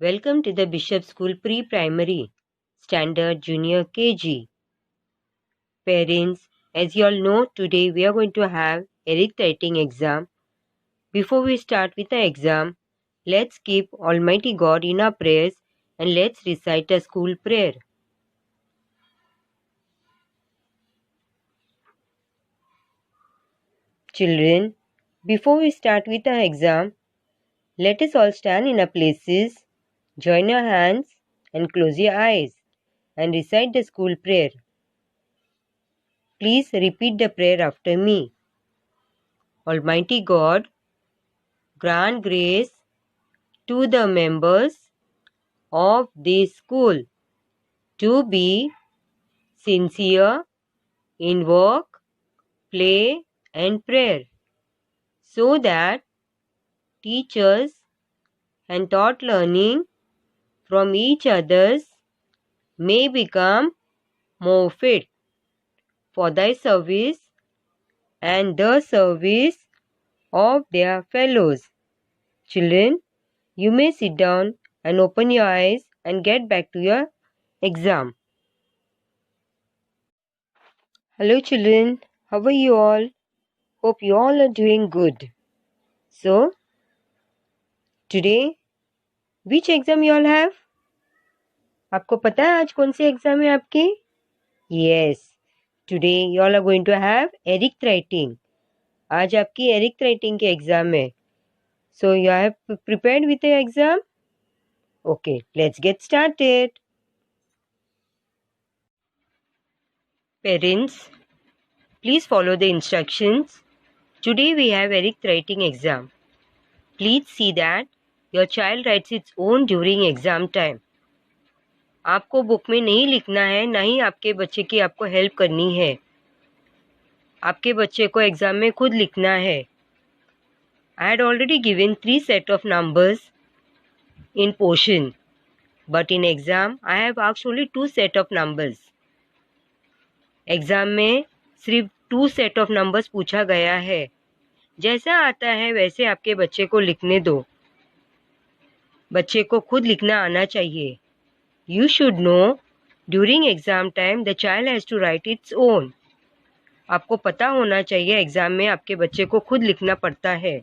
Welcome to the Bishop School Pre-Primary Standard Junior KG. Parents, as you all know, today we are going to have arithmetic exam. Before we start with the exam, let's keep Almighty God in our prayers and let's recite a school prayer. Children, before we start with the exam, let us all stand in our places, join our hands and close your eyes and recite the school prayer. Please repeat the prayer after me. Almighty God, grant grace to the members of this school to be sincere in work, play, and prayer, so that teachers and taught learning from each others may become more fit for thy service and the service of their fellows. Children, you may sit down and open your eyes and get back to your exam. Hello children, how are you all? Hope you all are doing good. So, today, which exam you all have? आपको पता है आज कौन सी exam है आपकी? Yes, today you all are going to have arithmetic. आज आपकी arithmetic की एग्जाम है. So, you have prepared with the exam? Okay, let's get started. Parents, please follow the instructions. Today we have arithmetic exam. Please see that your child writes its own during exam time. आपको book में नहीं लिखना है, ना ही आपके बच्चे की आपको हेल्प करनी है. आपके बच्चे को एग्जाम में खुद लिखना है. I had already given 3 set of numbers in portion, but in exam I have asked only 2 set of numbers. Exam में सिर्फ 2 set of numbers पूछा गया है. जैसा आता है वैसे आपके बच्चे को लिखने दो. बच्चे को खुद लिखना आना चाहिए. You should know during exam time the child has to write its own. आपको पता होना चाहिए एग्जाम में आपके बच्चे को खुद लिखना पड़ता है.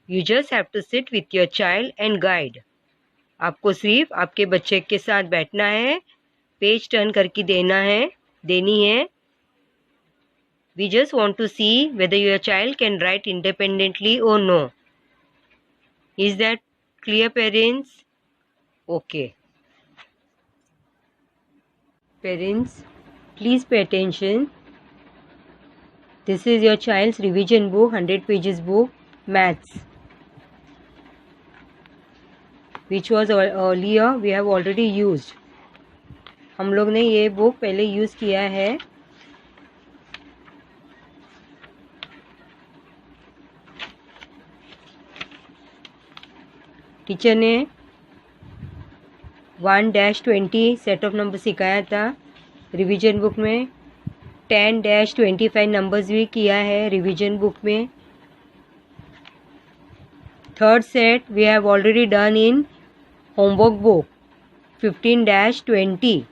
You just have to sit with your child and guide. आपको सिर्फ आपके बच्चे के साथ बैठना है, पेज टर्न करके देनी है. We just want to see whether your child can write independently or no. Is that clear, parents? Okay. Parents, please pay attention. This is your child's revision book, 100 pages book, Maths, which was earlier we have already used. हम लोग ने ये book पहले use किया है. Teacher ने 1-20 set of number सिखाया था रिवीजन बुक में. 10-25 नंबर्स भी किया है रिवीजन बुक में. Third set we have already done in homework book 15-20.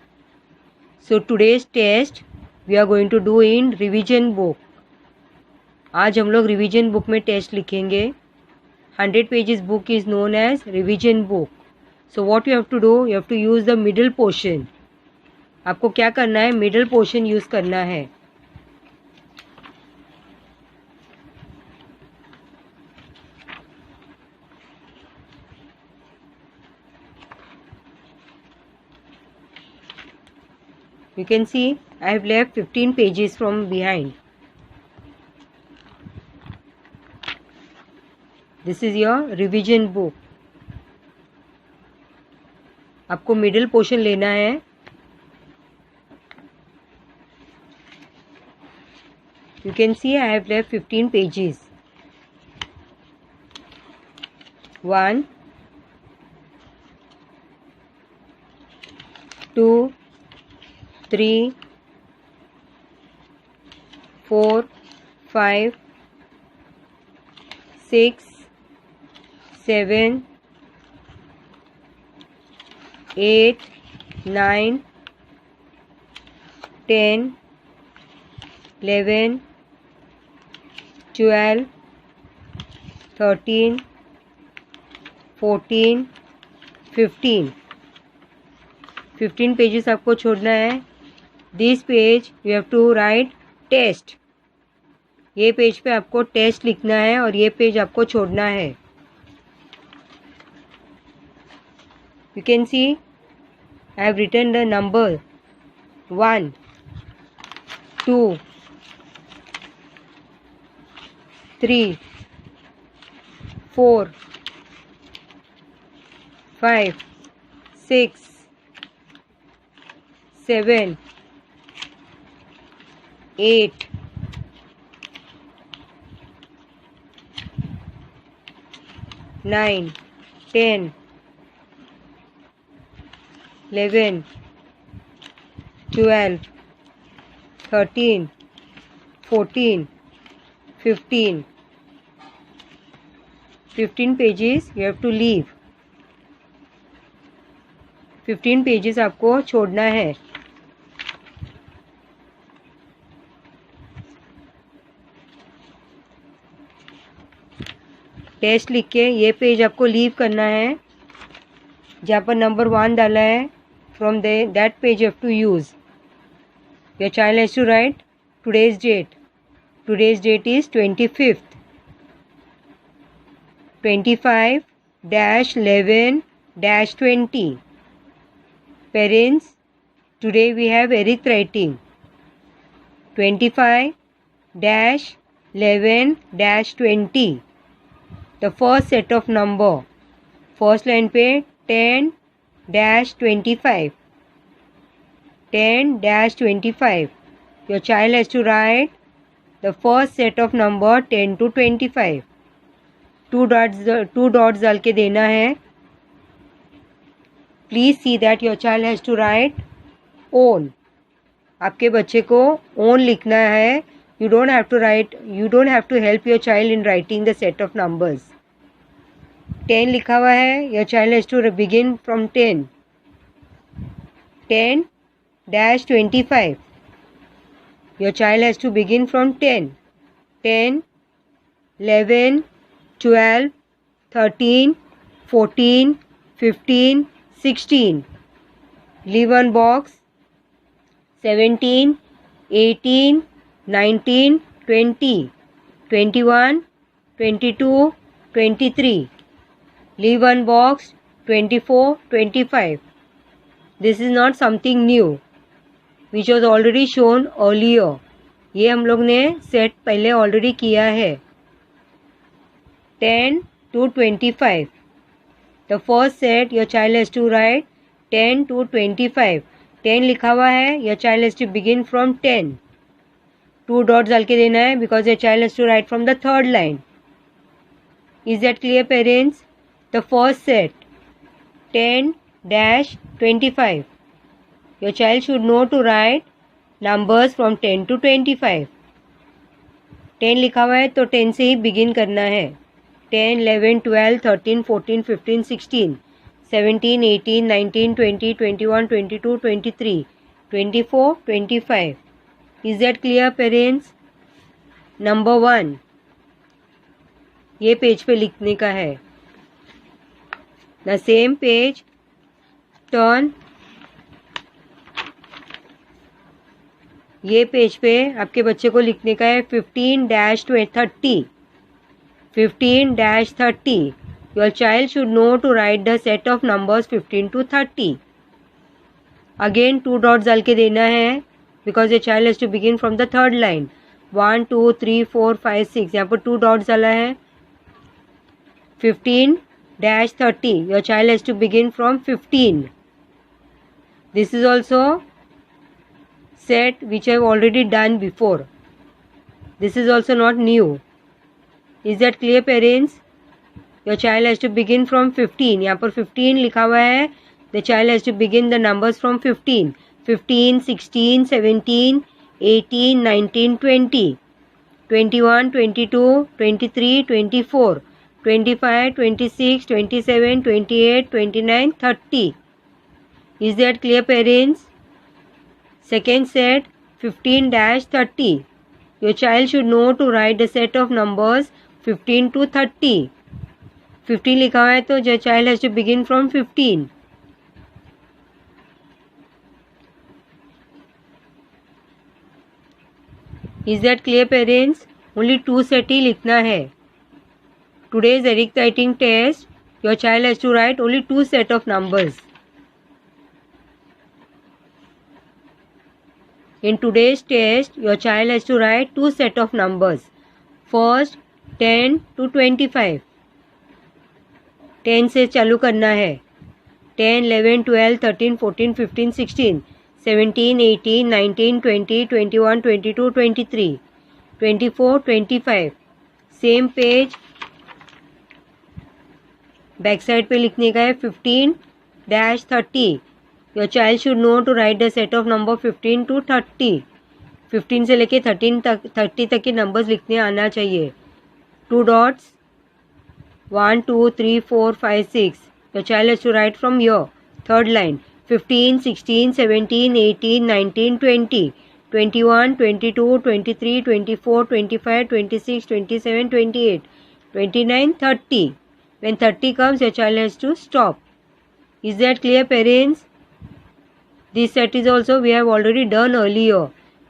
So today's test we are going to do in revision book. आज हम लोग रिवीजन बुक में टेस्ट लिखेंगे. 100 pages book is known as revision book. So what you have to do, you have to use the middle portion. आपको क्या करना है? Middle portion use करना है. You can see I have left 15 pages from behind. This is your revision book. आपको middle portion लेना है. You can see I have left 15 pages. 1, 2, 3, 4, 5, 6, 7, 8, 9, 10, 11, 12, 13, 14, 15. 15 pages आपको छोड़ना है. This page you have to write test. ये page पे आपको test लिखना है और ये पेज आपको छोड़ना है. You can see I have written the number 1, 2, 3, 4, 5, 6, 7, 8, 9, 10, 11, 12, 13, 14, 15. 15 pages you have to leave. 15 pages आपको छोड़ना है. टेस्ट लिख के ये पेज आपको लीव करना है. जहाँ पर नंबर 1 डाला है, from that page you have to use. Your child has to write today's date. Today's date is 25th. 25-11-20. Parents, today we have arithmetic. 25-11-20. The first set of number. First line पे 10-25. 10-25. Your child has to write the first set of number 10 to 25. Two dots डाल के देना है. Please see that your child has to write own. आपके बच्चे को own लिखना है. You don't have to help your child in writing the set of numbers. 10 लिखा हुआ है. Your child has to begin from 10. 10-25. Your child has to begin from 10. 10, 11, 12, 13, 14, 15, 16. Leave one box. 17, 18, 19, 20, 21, 22, 23. Leave one box. 24, 25. This is not something new which was already shown earlier. ये हम लोग ने set पहले already किया है. 10 to 25. The first set your child has to write 10 to 25. 10 लिखा हुआ है. Your child has to begin from 10. 2 dots डाल के देना है because your child has to write from the third line. Is that clear, parents? The first set 10-25. Your child should know to write numbers from 10 to 25. 10 लिखा हुआ है तो 10 से ही begin करना है. 10, 11, 12, 13, 14, 15, 16, 17, 18, 19, 20, 21, 22, 23, 24, 25. Is that clear, parents? Number 1. ये page पे लिखने का है. The same page. Turn. ये पेज पे आपके बच्चे को लिखने का है 15-30. 15-30. Your child should know to write the set of numbers 15 to 30. Again 2 dots डाल के देना है because your child has to begin from the third line. 1, 2, 3, 4, 5, 6. यहाँ पर 2 dots डाला है. 15-30. Your child has to begin from 15. This is also set which I have already done before. This is also not new. Is that clear, parents? Your child has to begin from 15. यहाँ पर 15 लिखा हुआ है. The child has to begin the numbers from 15. 15, 16, 17, 18, 19, 20, 21, 22, 23, 24, 25, 26, 27, 28, 29, 30. Is that clear, parents? Second set, 15-30. Your child should know to write the set of numbers 15 to 30. 15 लिखा हुआ है तो your child has to begin from 15. Is that clear, parents? Only 2 set ही लिखना है. Today's arithmetic test, your child has to write only 2 set of numbers. In today's test, your child has to write 2 set of numbers. First, 10 to 25. 10 से चालू करना है. 10, 11, 12, 13, 14, 15, 16, 17, 18, 19, 20, 21, 22, 23, 24, 25. Same page. Back side पे लिखने का है 15-30. Your child should know to write the set of number 15 to 30. 15 से लेके 30 तक के नंबर्स लिखने आना चाहिए. 2 dots, 1, 2, 3, 4, 5, 6. Your child has to write from your third line 15, 16, 17, 18, 19, 20, 21, 22, 23, 24, 25, 26, 27, 28, 29, 30. When 30 comes, your child has to stop. Is that clear, parents? This set is also we have already done earlier.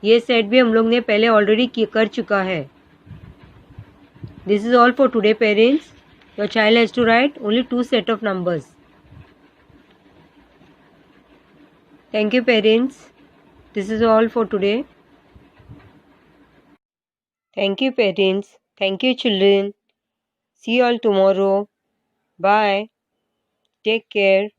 ये set भी हम लोग ने पहले already कर चुका है. This is all for today, parents. Your child has to write only 2 set of numbers. Thank you, parents. This is all for today. Thank you, parents. Thank you, children. See you all tomorrow. Bye. Take care.